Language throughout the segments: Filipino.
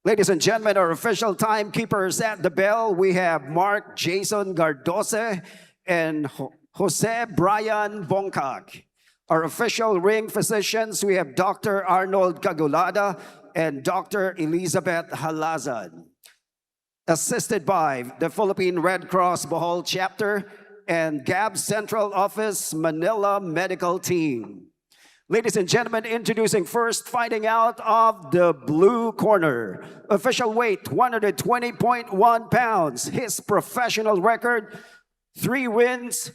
Ladies and gentlemen, our official timekeepers at the bell, we have Mark Jason Gardose and Jose Brian Bongkak. Our official ring physicians, we have Dr. Arnold Cagulada and Dr. Elizabeth Halazan. Assisted by the Philippine Red Cross Bohol Chapter and GAB Central Office Manila Medical Team. Ladies and gentlemen, introducing first, fighting out of the blue corner. Official weight, 120.1 pounds. His professional record, 3 wins,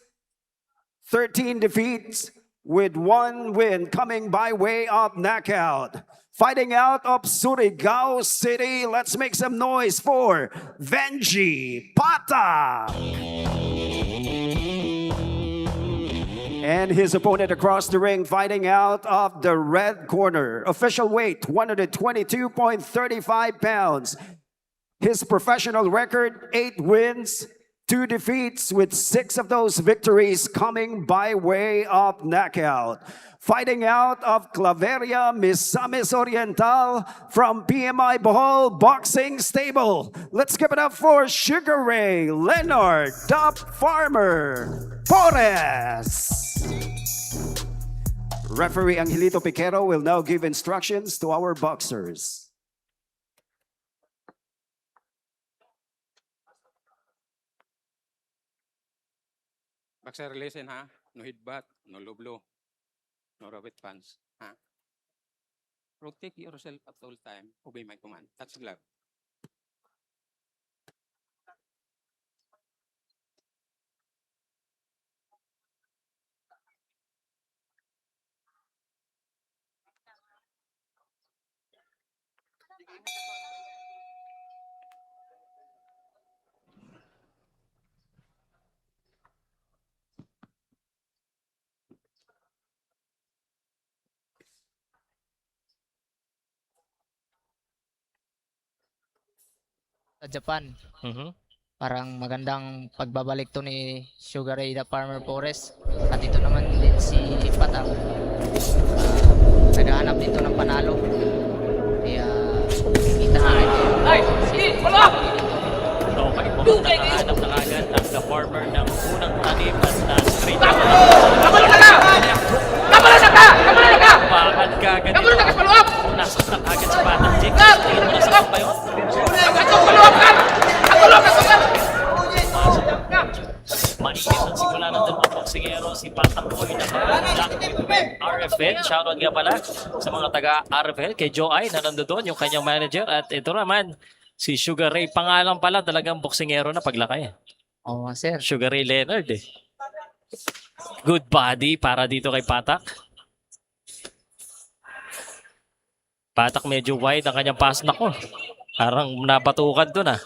13 defeats, with 1 win coming by way of knockout. Fighting out of Surigao City, let's make some noise for Venji Pata. And his opponent across the ring, fighting out of the red corner. Official weight, 122.35 pounds. His professional record, 8 wins, 2 defeats, with 6 of those victories coming by way of knockout. Fighting out of Claveria, Misamis Oriental from PMI Bohol Boxing Stable. Let's give it up for Sugar Ray Leonard Dub Farmer Porres. Referee Angelito Piquero will now give instructions to our boxers. Boxer, listen ha. No headbutt, no low blow, no rabbit punch. Ha? Protect yourself at all time. Obey my command. Touch glove. Sa Japan. Parang magandang pagbabalik to ni Sugar Ray the Farmer Forest. At ito naman din si Patak. Naghahanap dito ng panalo. Kaya kita natin Follow up! Okay po, nakahanap na agad ang the farmer ng unang tanim at straight up. Kamulo na ka! Kamulo na ka! Kamulo na ka! Bakad ka agad Kamulo na ka! Follow up! Nasastak agad sa batang Jake. Tingin mo na sa ba yun? Follow up ka! Kamulo ka! Mainit ang simula ng dalawang boksingero, si Patakoy na RFL. Shoutout nga pala sa mga taga RFL, kay Joe Ay na nandoon, yung kanyang manager. At ito naman, si Sugar Ray, pangalan pala talagang boksingero na paglaki. Oo, sir. Sugar Ray Leonard eh. Good body para dito kay Patak. Patak medyo wide ang kanyang pass. Nako, parang napatukan doon ah.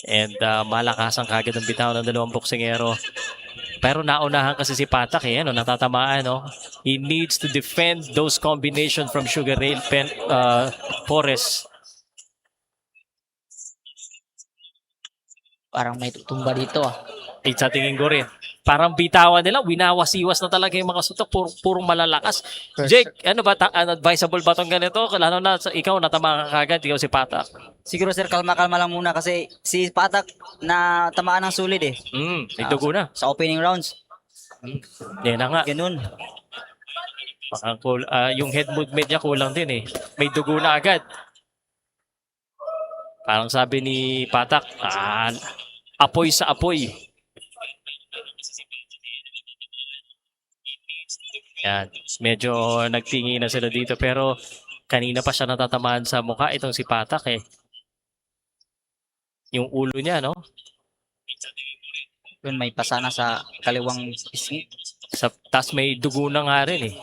And malakas ang kagad ang bitaw ng dalawang boksingero. Pero naunahan kasi si Patak eh, ano, natatamaan. No? He needs to defend those combination from Sugar Ray Porres. Parang may tutumba dito ah. Sa tingin ko rin. Parang bitawan nila, winawas-iwas na talaga yung mga sutok, purong malalakas. Jake, ano ba, advisable ba itong ganito? Lalo na ikaw, natama ka kagad, ikaw si Patak. Siguro sir, kalma-kalma lang muna kasi si Patak na tamaan ng sulit eh. May dugo na. Sa opening rounds. Yan na nga. Ganun. Yung head movement niya kulang din eh. May dugo na agad. Parang sabi ni Patak, apoy sa apoy. Yan, medyo nagtingi na sila dito pero kanina pa siya natatamaan sa mukha itong si Patak eh. Yung ulo niya, no? Yun, may pasana sa kaliwang pisngi. Tas may dugo na nga rin eh.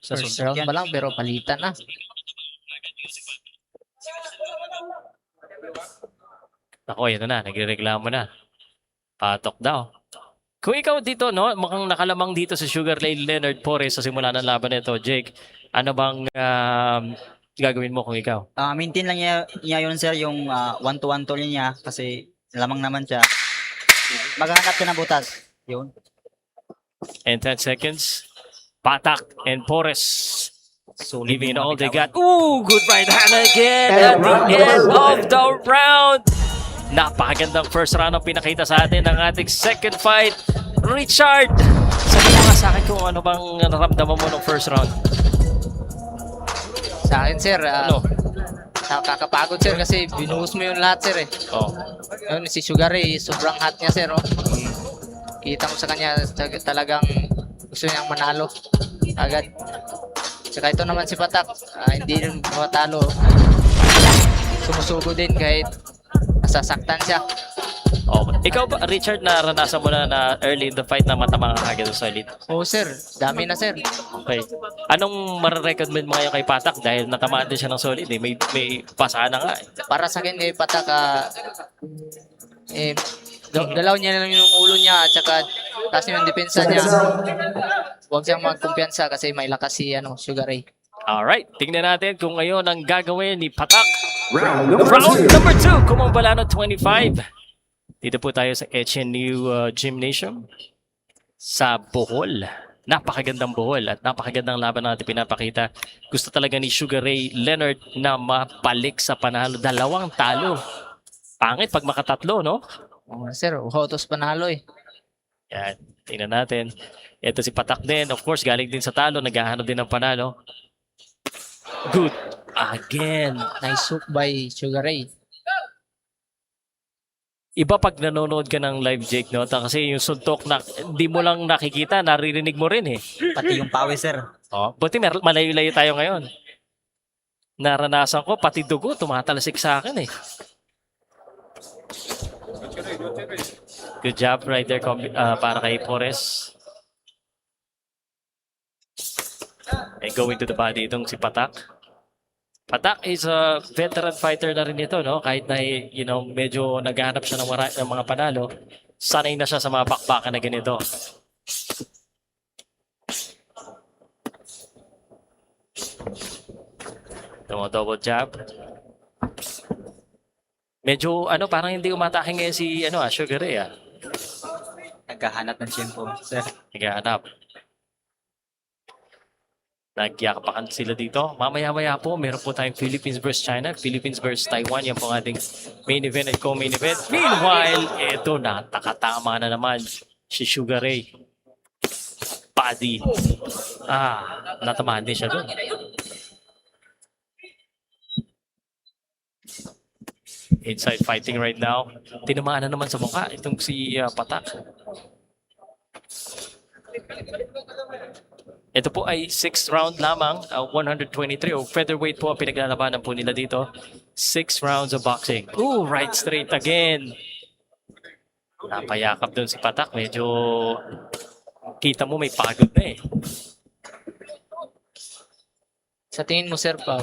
Sa First suntok round yan. pa lang pero palitan na. Ako, yun na, nagrereklamo na. Patok daw. Kung ikaw dito, no, mukhang nakalamang dito sa Sugar Ray Leonard Porres sa simula ng laban nito, Jake, ano bang gagawin mo kung ikaw? Maintain lang niya yun sir, yung 1-to-1 toll niya kasi lamang naman siya. Maghahanap siya ng butas. Yun. And 10 seconds. Patak and Porres. So leaving it all they got. Ooh, good right hand again at the end of the round. Napakagandang first round ang pinakita sa atin ng ating second fight. Richard, sabihin mo nga sa akin kung ano bang naramdaman mo ng first round. Sa akin, sir, Ano? nakakapagod, sir, kasi binuhos mo yung lahat, sir, eh. Oh. Yun, si Sugar Ray, sobrang hot niya, sir, oh. Kita mo sa kanya, talagang gusto niyang manalo agad. Tsaka ito naman si Patak, hindi rin matalo. Sumusugo din kahit nasasaktan siya. Oh. Ikaw ba, Richard, naranasan mo na early in the fight na matama ka agad sa solid? Oo, sir, dami na, sir. Okay. Anong marirecommend mo ngayon kay Patak dahil natamaan din siya ng solid eh? May pasahan na nga eh. Para sa akin kay Patak, galaw niya lang yung ulo niya at saka taas yung depensa niya. Huwag siyang magkumpiyansa kasi may lakas si Sugar Ray. Alright, tingnan natin kung ngayon ang gagawin ni Patak. Round number Round two. number 2, kumambala ng 25. Dito po tayo sa HNU Gymnasium sa Bohol. Napakagandang Bohol at napakagandang laban natin pinapakita. Gusto talaga ni Sugar Ray Leonard na mapalik sa panalo. 2 talo. Pangit pag makatatlo, no? Oh, sir, uhotos panalo eh. Yan, tingnan natin. Ito si Patak din. Of course, galing din sa talo. Naghahanap din ng panalo. Good. Again. Nice hook by Sugar Ray. Iba pag nanonood ka ng live, Jake, no? Kasi yung suntok na hindi mo lang nakikita, naririnig mo rin eh. Pati yung pawis, sir. Oh, buti malayo-layo tayo ngayon. Naranasan ko, pati dugo, tumatalasik sa akin eh. Good job right there para kay Forrest. And going to the body itong si Patak. Patak is a veteran fighter na rin ito, no? Kahit na, medyo naghahanap siya ng mga panalo, sanay na siya sa mga bakbakan na ganito. Double jab. Medyo, parang hindi umatake ngayon si, Sugar Ray, Naghahanap ng tiyempo, sir. Naghahanap. Nagyakapakan sila dito. Mamaya-maya po, meron po tayong Philippines vs. China, Philippines vs. Taiwan. Yan po ang ating main event at co-main event. Meanwhile, eto na, takatama na naman si Sugar Ray. Body. Natamaan din siya doon. Inside fighting right now. Tinamaan na naman sa mukha itong si Patak. Ito po ay 6th round lamang, 123 o featherweight po ang pinaglalabanan po nila dito. 6 rounds of boxing. Ooh, right straight again. Napayakap doon si Patak. Medyo kita mo may pagod na eh. Sa tingin mo, sir, Pao,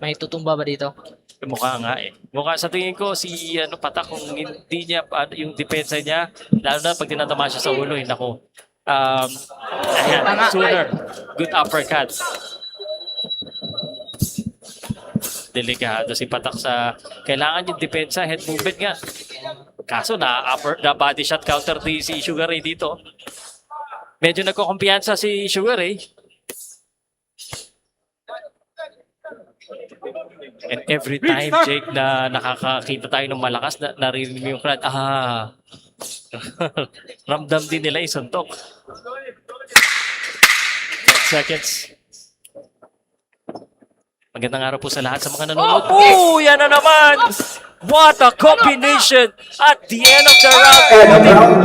may tutumba ba dito? Mukha nga eh. Mukha sa tingin ko si Patak kung hindi niya yung depensa niya, lalo na pag tinatama siya sa ulo, nako. Ayan, sooner. Good uppercut. Delikado si Patak sa kailangan yung depensa, head movement nga. Kaso na body shot counter si Sugar Ray dito. Medyo nagkukumpiyansa si Sugar Ray. And every time, Jake, na nakakakita tayo ng malakas, narinig mo yung crowd, ramdam din nila yung suntok. 10 seconds. Magandang araw po sa lahat sa mga nanonood. Oh, yan na naman! What a combination at the end of the round.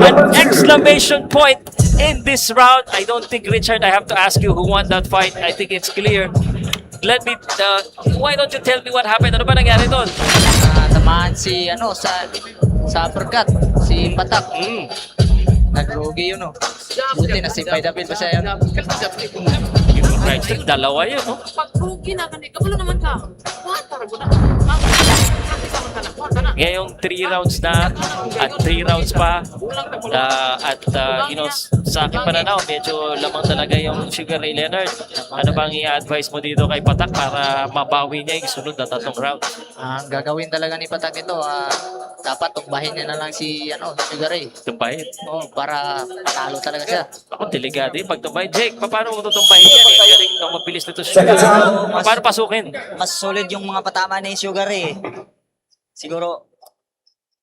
An exclamation point in this round. I don't think, Richard, I have to ask you who won that fight. I think it's clear. Let me, why don't you tell me what happened? Ano ba nangyari doon? Tamaan si, sa uppercut, si Patak. Nagrugi yun, Buti na si Paidapil pa siya yun. Yung right stick, dalawa yun, no? Pag-rugi na kanina, kabalo naman ka. Watar mo na. Ngayong 3 rounds na at 3 rounds pa sa aking pananaw medyo lamang talaga yung Sugar Ray Leonard. Ano bang i-advise mo dito kay Patak para mabawi niya yung sunod na 3 rounds? Ang gagawin talaga ni Patak ito, dapat tumbahin niya na lang si Sugar Ray. Tumbahin. Oh, para panalo talaga siya. Ako, delikado yung pagtumbay. Jake, paano mo tutumbahin yan? Eh, galing na mabilis nito si Sugar Ray. Paano pasukin? Mas solid yung mga patama ni Sugar Ray. Siguro,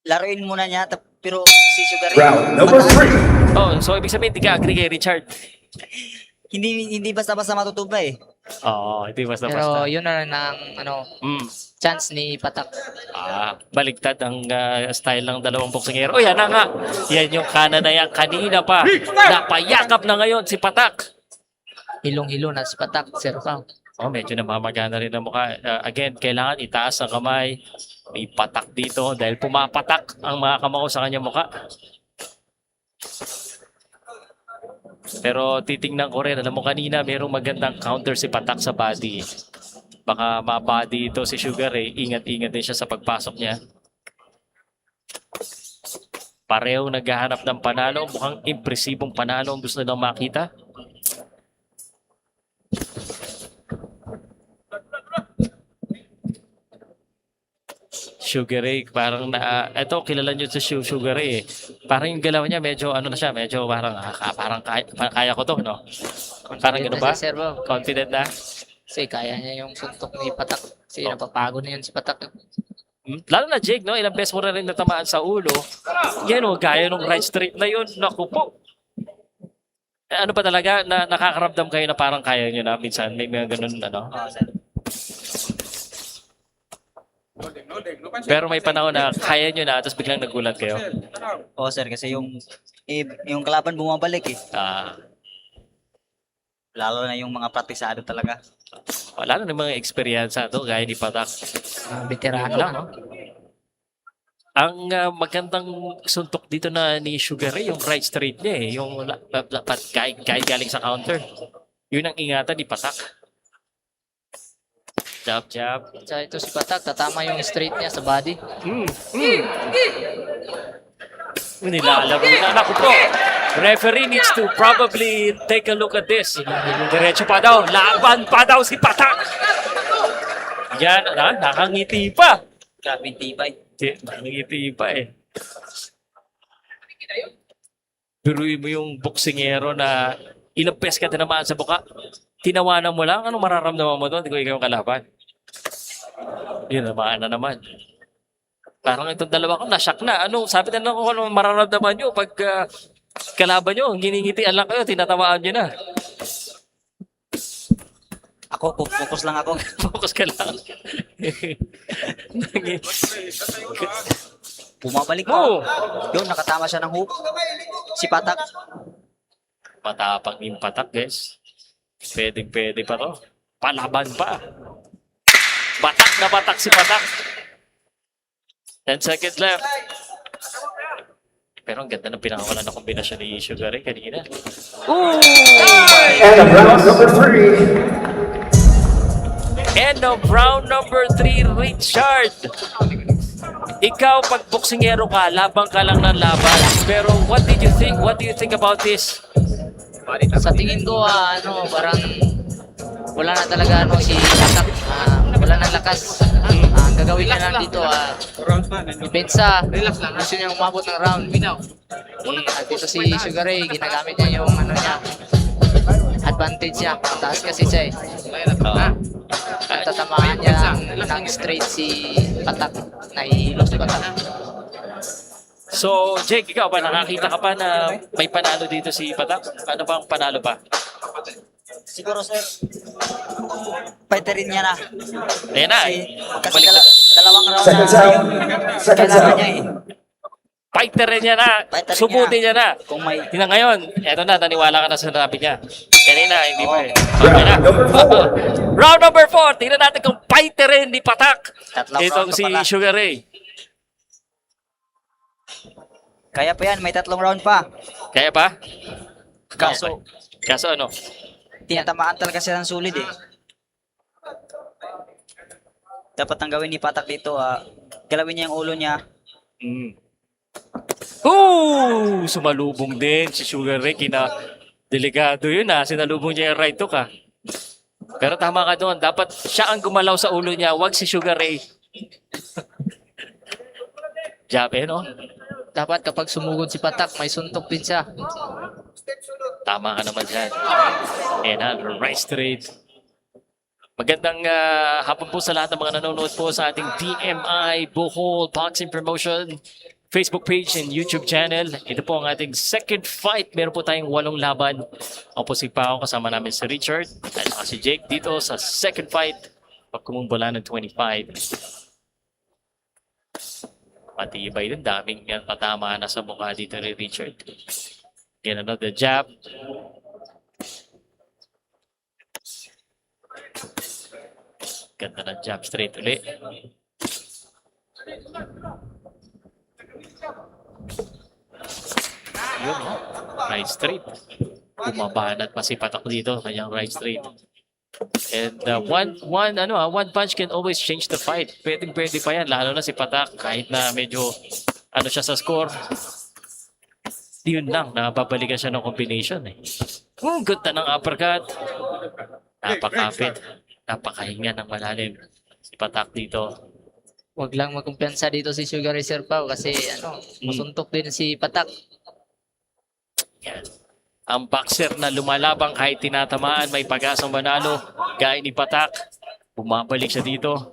laruin muna niya, pero si Sugar Ray, Oh, so ibig sabihin, hindi ka agree kay Richard. hindi basta-basta matutumbay. Oo, hindi Pero basta-basta. yun na lang ang Mm. chance ni Patak. Baligtad ang style ng dalawang boksingero. O yan na nga. Yan yung kanan na yan. Kanina pa. Napayakap na ngayon si Patak. Hilong-hilo na si Patak, zero count. Oh, medyo namamagana rin ang mukha. Again, kailangan itaas ang kamay. May patak dito dahil pumapatak ang mga kamao sa kanyang mukha. Pero titingnan ko rin, alam mo kanina, mayroong magandang counter si Patak sa body. Baka ma-body ito si Sugar Ray. Ingat-ingat din siya sa pagpasok niya. Pareho naghahanap ng panalo. Mukhang impresibong panalo ang gusto nilang makita. Sugar Ray, parang eto kilala niyo sa Sugar Ray eh. Parang yung galaw niya medyo ano na siya, medyo parang kaya ko to, no? Parang gano'n ba? Sir Bob. Confident na? Kasi kaya niya yung suntok ni Patak. Kasi napapagod na yun si Patak. Lalo na Jake, no? Ilang beses mo na rin natamaan sa ulo. Yan o, gaya nung right straight na yun. Naku po. Ano pa talaga, nakakaramdam kayo na parang kaya nyo na minsan? May mga ganun, ano? Pero may panahon na kaya nyo na, tapos biglang nagulat kayo. Oo sir, kasi yung kalaban bumabalik eh. Lalo na yung mga praktisado talaga. Lalo na mga eksperyensa to, gaya ni Patak. Veterano lang, no? Ang magandang suntok dito na ni Sugar Ray, yung right straight niya eh. Yung kahit galing sa counter. Yun ang ingatan ni Patak. Jab, jab. Tsaka ito si Patak, tatama yung straight niya sa body. Nilalaro na. Naku po. Referee needs to probably take a look at this. Diretso pa daw. Laban pa daw si Patak. Yan, nakangiti pa. Grabe tibay. Nakangiti pa eh. Biruin mo yung boksingero na ilang pes ka tinamaan sa buka. Tinawanan mo lang, anong mararamdaman mo doon? Hindi ko ikaw yung kalaban. Yun, namaan na naman. Parang itong dalawa ko, nasyak na. Ano, sabi na lang kung ano mararamdaman nyo pag kalaban nyo, giningitian lang kayo, tinatamaan nyo na. Ako, focus lang ako. Focus ka lang. Bumabalik pa. Oh! Yun, nakatama siya ng hook. Si Patak. Matapang yung Patak, guys. Pwede pa to. Palaban pa. Batak na batak si Patak. 10 seconds left. Pero ang ganda ng pinakawalan na kombinasyon ni Sugar Ray kanina. And round number 3. End of round number 3, Richard. Ikaw, pag boksingero ka, labang ka lang ng laban. Pero what do you think about this? Sa tingin ko, parang wala na talaga si Patak. Wala na lakas. Ang gagawin niya lang dito, depensa. Gusto niya umabot ng round. At dito si Sugar Ray, ginagamit niya yung advantage niya. Taas kasi siya eh. At tatamaan niya ng straight si Patak. Nahihilo si Patak. So, Jake, ikaw ba nakakita ka pa na may panalo dito si Patak? Ano bang panalo pa? Siguro sir, fighter rin niya na. Ayan na. Kasi Balik na. dalawang round Second na round. Second kailangan round. niya eh. Fighter rin niya na. Fighter rin Subutin niya na. Kung may Tingnan ngayon, eto na, naniwala ka na sa sinabi niya. Kanina, hindi pa eh. Okay na. Round number 4. Tingnan natin kung fighter rin ni Patak. Tatlong Itong round pa si pala. Sugar Ray. Kaya pa yan, may 3 round pa. Kaya pa? Kaso, Kaso ano? tinatamaan talaga siya ng sulit eh. Dapat ang gawin ni Patak dito, galawin niya yung ulo niya. Ooh! Sumalubong din si Sugar Ray. Delikado yun Sinalubong niya yung right hook Pero tama ka doon. Dapat siya ang gumalaw sa ulo niya. Huwag si Sugar Ray. Jab, no? Dapat kapag sumugod si Patak, may suntok din siya. Tama ka naman dyan. Ayan na, right straight. Magandang hapon po sa lahat ng mga nanonood po sa ating DMI Bohol Boxing Promotion Facebook page and YouTube channel. Ito po ang ating second fight. Meron po tayong 8 laban. Ako po si Pao, kasama namin si Richard at saka si Jake dito sa second fight. Pagkumumbula ng 25. Matibay din. Daming patama na sa mukha dito ni Richard. Again, another jab. Ganda ng jab straight ulit. Yun, oh. Right straight. Bumabanat pa si Patak dito, kanyang right straight. And one punch can always change the fight. Pwede pa yan, lalo na si Patak, kahit na medyo siya sa score. Yun lang, nababalikan siya ng combination eh. Ganda ng uppercut. Napakapit. Napakahinga ng malalim. Si Patak dito. Huwag lang magkumpiyansa dito si Sugar Ray Sir Pao kasi masuntok din si Patak. Yan. Ang boxer na lumalabang kahit tinatamaan, may pag-asang manalo. Gaya ni Patak. Bumabalik siya dito.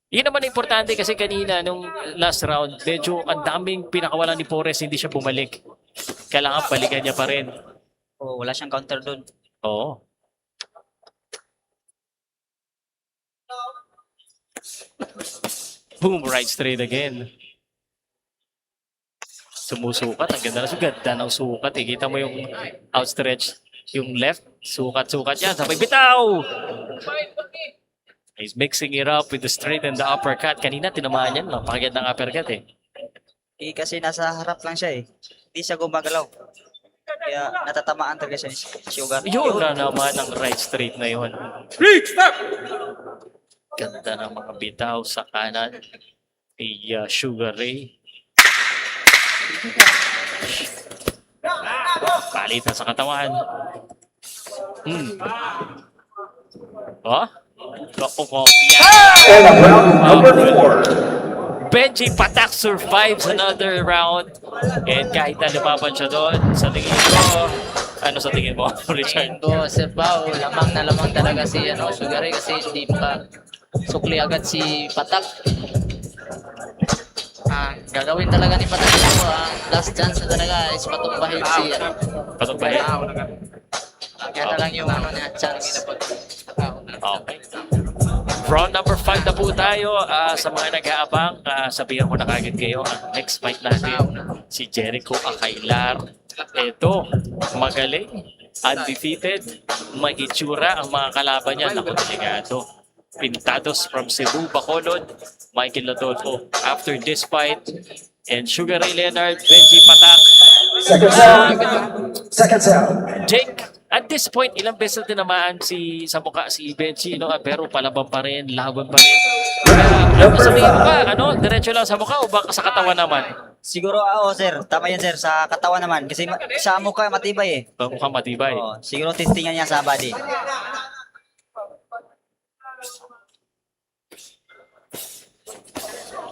Yun naman importante kasi kanina nung last round, medyo ang daming pinakawalan ni Forrest, hindi siya bumalik. Kailangan balikan niya pa rin. Oh, wala siyang counter doon. Oo. Boom, right straight again. Sumusukat, ang ganda na sugat. Ganda ng sukat eh. Kita mo yung outstretch, yung left, sukat-sukat yan. Sabay bitaw! He's mixing it up with the straight and the uppercut. Kanina tinamaan yan, napakagandang uppercut eh. Kasi nasa harap lang siya eh. Hindi siya gumagalaw. Kaya natatamaan talaga siya ni Sugar. Yun na naman ang right straight na yun. Ganda ng mga bitaw sa kanan ni Sugar Ray. Palitan sa katawan. Oh? Benji Patak survives another round. And kahit na lumaban siya doon, sa tingin ko, ano sa tingin mo, Richard? Ito, Sir Pao, lamang na lamang talaga si Sugar Ray kasi hindi pa sukli agad si Patak. Gagawin talaga ni Patak ito. Last chance na talaga is patumbahin si Patugbahin? Kaya na lang yung niya, chance. Okay. Round number 5 na po tayo. Sa mga nag-aabang, sabihan ko na kagad kayo, ang next fight natin, si Jericho Akailar. Ito, magaling, undefeated, may itsura ang mga kalaban niya. Naku, delikado. Pintados from Cebu, Bacolod, Michael Lotolfo. After this fight, and Sugar Ray Leonard, Benji Patak. Second sound. Jake, at this point, ilang beses na tinamaan sa mukha si Benji, no? Pero palaban pa rin, laban pa rin. Ano sabihin mo ba? Diretso lang sa mukha o baka sa katawan naman? Siguro sir. Tama yan sir. Sa katawan naman. Kasi sa mukha matibay eh. Mukhang matibay. Oh, siguro testingan niya sa body.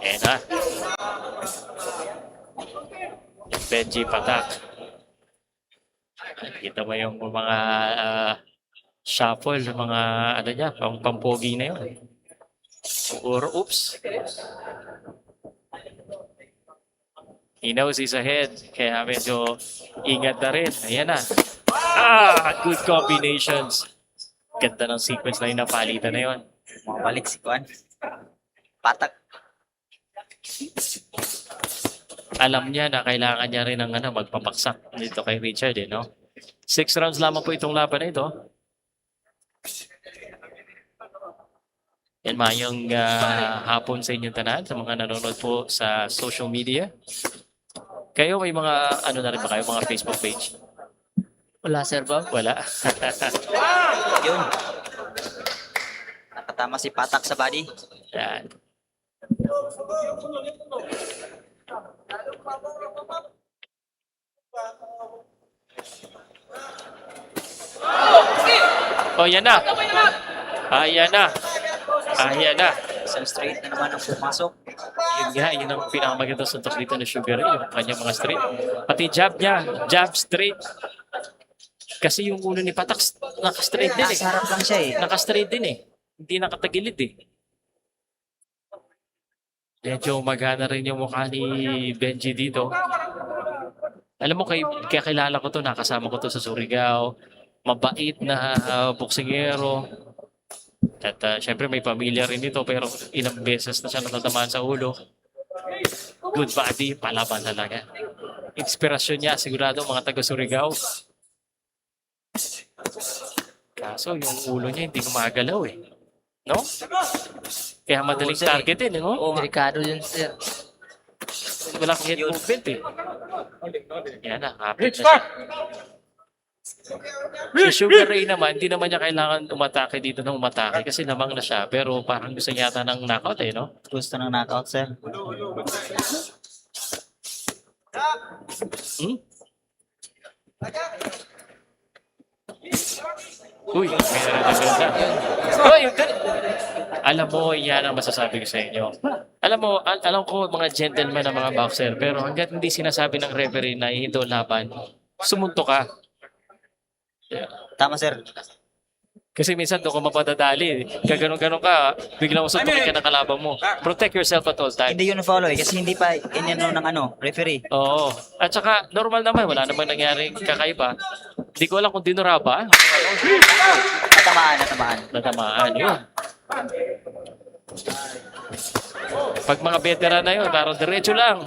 Ayan na. Benji Patak. Kita mo yung mga shuffle, mga niya, pampogi na yun. Or oops. He knows he's ahead, kaya medyo ingat na rin. Ayan na. Good combinations. Ganda ng sequence na yung napalitan na yun. Mabalik si Juan. Patak. Alam niya na kailangan niya rin ng magpapaksak dito kay Richard, no? 6 rounds lamang po itong laban na ito. Yan mayong hapon sa inyong tanan, sa mga nanonood po sa social media. Kayo may mga, na rin ba kayo, mga Facebook page? Wala, Sir Pao. Wala. Yun. Nakatama si Patak sa body. Yan. Oh, yan na. Ayan na. Ayan na. Isang straight na naman ang pumasok. Yun nga, yun ang pinakamagandang suntok dito ni Sugar Ray, yung kanyang mga straight. Pati jab niya, jab straight. Kasi yung ulo ni Patak, naka-straight din eh. Nasa harap lang siya eh. Naka-straight din eh. Hindi nakatagilid eh. Medyo magana rin yung mukha ni Benji dito. Alam mo, kaya kilala ko to, nakasama ko to sa Surigao. Mabait na boksingero. At syempre may pamilya rin ito, pero ilang beses na siya natatamaan sa ulo. Good body, palaban talaga. Inspirasyon niya, sigurado mga taga Surigao. Kaso yung ulo niya hindi gumagalaw eh. No? Kaya madaling targetin, no? Delikado yun, sir. Walang head movement eh. Yan na, kapit na siya. Si Sugar Ray naman, hindi naman niya kailangan umatake dito ng umatake kasi lamang na siya. Pero parang gusto niya yata ng knockout eh, no? Gusto ng knockout, sir. Hmm? Uy, may nararamdaman. Uy, alam mo, yan ang masasabi ko sa inyo. Alam mo, alam ko mga gentleman na mga boxer, pero hanggat hindi sinasabi ng referee na hindi laban, sumunto ka. Tama, sir. Kasi minsan doon ka mapadadali. Kaganon-ganon ka, biglang usuntukin ka ng kalaban mo. Protect yourself at all time. Hindi yun follow eh, kasi hindi pa inano ng referee. Oo. At saka, normal naman, wala namang nangyaring kakaiba. Hindi ko alam kung dinura ba. Natamaan. Natamaan, yun. Pag mga veteran na yun, parang diretso lang.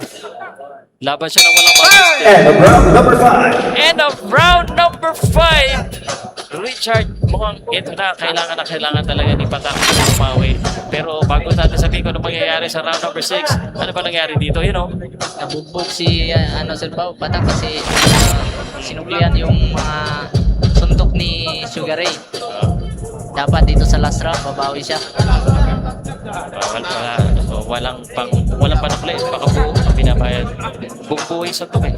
Laban siya ng walang mag-step. And of round number 5. End of round number 5. Richard, mukhang ito na, kailangan talaga ni Patak umawi. Pero bago natin sabihin kung ano mangyayari sa round number 6, ano ba nangyari dito, you know? Nabugbog si Sir Pao, Patak kasi sinuklian yung mga suntok ni Sugar Ray. Dapat dito sa last round, babawi siya. Walang panukli, baka buo ang binabayad. Bubuhay sa to eh.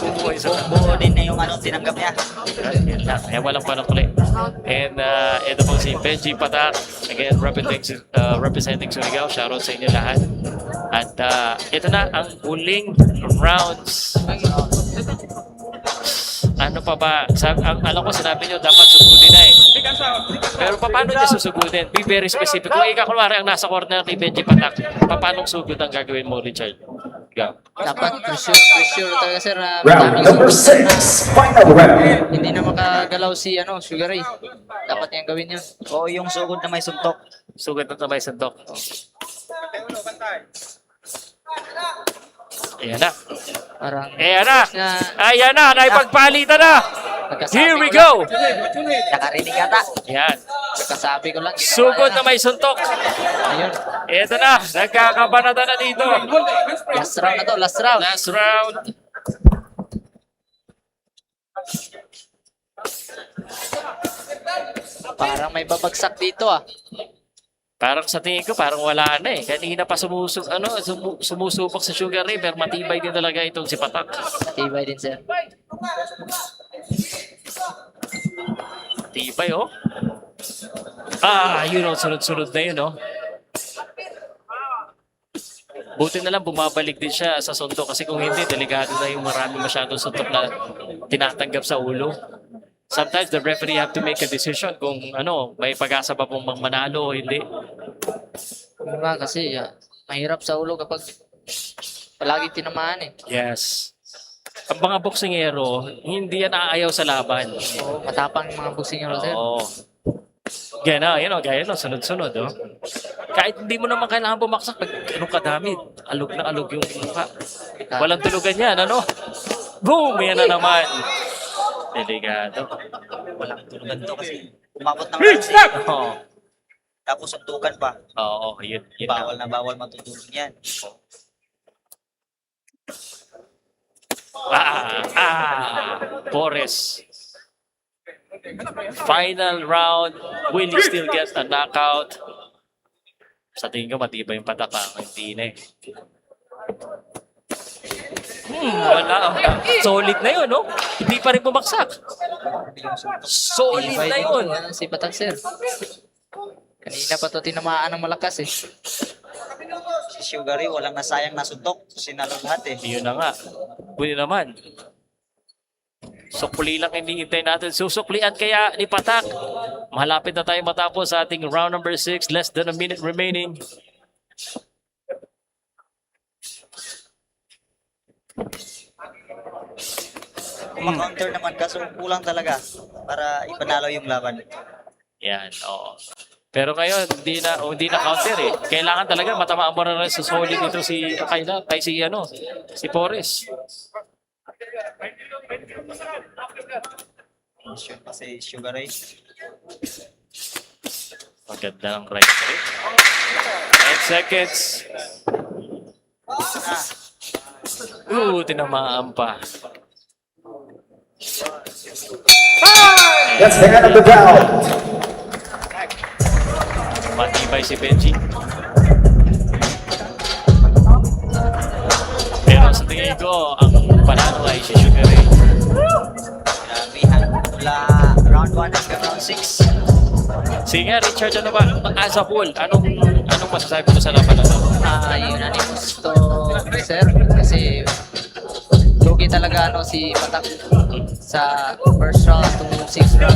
Bubuhay sa to. Buo din na yung tinanggap niya. Yan lang. Kaya walang panukli. And ito pong si Benji Patak. Again, representing Surigao. Shoutout sa inyo lahat. At ito na ang huling rounds. Ano pa ba? Alam ko sinabi nyo dapat sugudin na eh. Pero paano niya susugudin? Be very specific. Kung ikaw kunwari ang nasa corner ni Benji Patak, paano sugod ang gagawin mo, Richard? Go. Dapat pressure talaga, sir. Round number 6. Final round. Hindi na makagalaw si Sugar Ray. Dapat niyang gawin yun. O yung sugod na may suntok. Sugod na tamay sandok. Ayan na. Parang Ayan na. na Ayan na. Naipagpalitan na. nagkasabi Here we ko go. Nakarinig yata. Ayan. Nagkasabi ko lang. Sugod na may suntok. Ayun. Ito na. Nagkakabanata na dito. Last round na to, last round. Last round. Parang may babagsak dito ah. Parang sa tingin ko, parang wala na eh. Kanina pa sumusubok sa Sugar Ray, pero matibay din talaga itong si Patak. Matibay din, sir. Matibay, oh. Yun oh, sunod-sunod na yun, oh. Buti na lang bumabalik din siya sa suntok kasi kung hindi, delikado na yung marami masyadong suntok na tinatanggap sa ulo. Sometimes the referee have to make a decision kung may pag-asa pa pong manalo o hindi. Diba, kasi mahirap sa ulo kapag palagi tinamaan eh. Yes. Ang mga boksingero, hindi yan aayaw sa laban. Oo, matapang yung mga boksingero, sir. Oo. Gaya no, sunod-sunod, oh. Kahit hindi mo naman kailangan bumaksak, pag kadami, alog na alog yung mukha. Walang tulugan yan, Boom! Yan na naman. Delikado. Walang tulugan to kasi umabot ng rounds eh. Oo. Tapos suntukan pa. Oo, yun. Bawal na bawal matutulog yan. Forrest. Final round. Will he still get a knockout? Sa tingin ko, matibay yung Patak. Hindi na eh. Wala. Solid na yun, no? Hindi pa rin bumaksak. Solid Matibay na din yun. to, si Patak, sir. Kanina pa to tinamaan ng malakas eh. Si Sugar Ray, walang nasayang na suntok. Sinalo lahat eh. Yun na nga. Pwede naman. Sukli lang hinihintay natin. Susuklian kaya ni Patak. Malapit na tayo matapos sa ating round number 6. Less than a minute remaining. Kumakounter naman kaso kulang talaga para ipanalo yung laban. Yan, oo. Pero ngayon, hindi na counter eh. Kailangan talaga matamaan mo na rin sa solid dito si Kayla, si Forrest. Sure kasi Sugar Ray. Maganda ng right straight. 10 seconds. Tinamaan pa. That's the end of the round. Matibay si Benji. Pero sa tingin ko, ang panalo ay si Sugar Ray. Grabe, mula round 1 hanggang round 6. Sige nga, Richard, ano ba? As a whole, anong masasabi mo sa laban na to? Unanimous to, sir. Kasi lugi talaga si Patak sa first round to 6th round.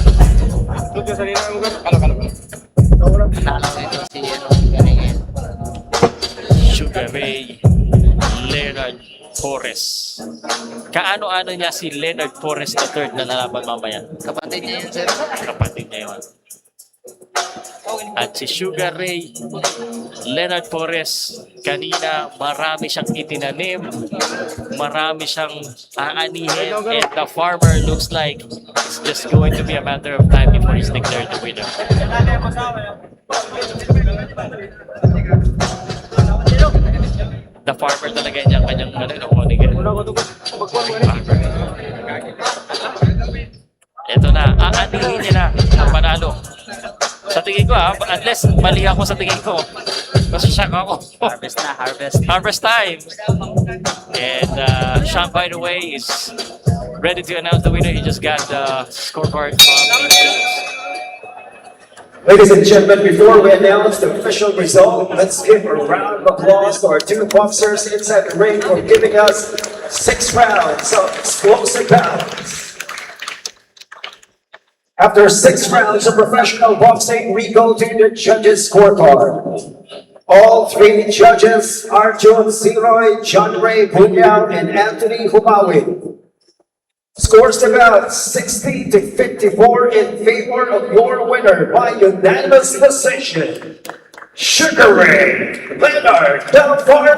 Nalo ito si Garing. Sugar Ray, Leonard Forrest. Kaano-ano niya si Leonard Forrest III na lalaban mamaya? Kapatid niya yun, sir. Kapatid niya yun. At si Sugar Ray, Leonard Forrest, kanina marami siyang itinanim, marami siyang aanihin, and the farmer looks like it's just going to be a matter of time before he's declared the winner. The farmer talaga yung kanyang ito na, aanihin niya na ang panalo. Sa tingin ko unless mali ako sa tingin ko. Kasi shock ako. Harvest na, harvest. Harvest time. And Sean, by the way, is ready to announce the winner. He just got the scorecard from the officials. Ladies and gentlemen, before we announce the official result, let's give a round of applause to our two boxers inside the ring for giving us 6 rounds of explosive battles. After 6 rounds of professional boxing, we go to the judges' scorecard. All 3 judges, Arjun Siroy, John Ray Bunyao, and Anthony Humawi, scores about 60 to 54 in favor of your winner by unanimous decision. Sugar Ray Leonard the Farmer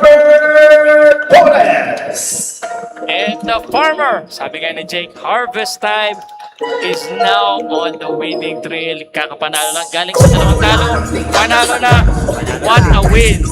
Torres. And the farmer, sabi nga ni Jake, harvest time is now on the winning trail. Kakapanalo lang. Galing sa dalawang talo. Panalo na. What a win.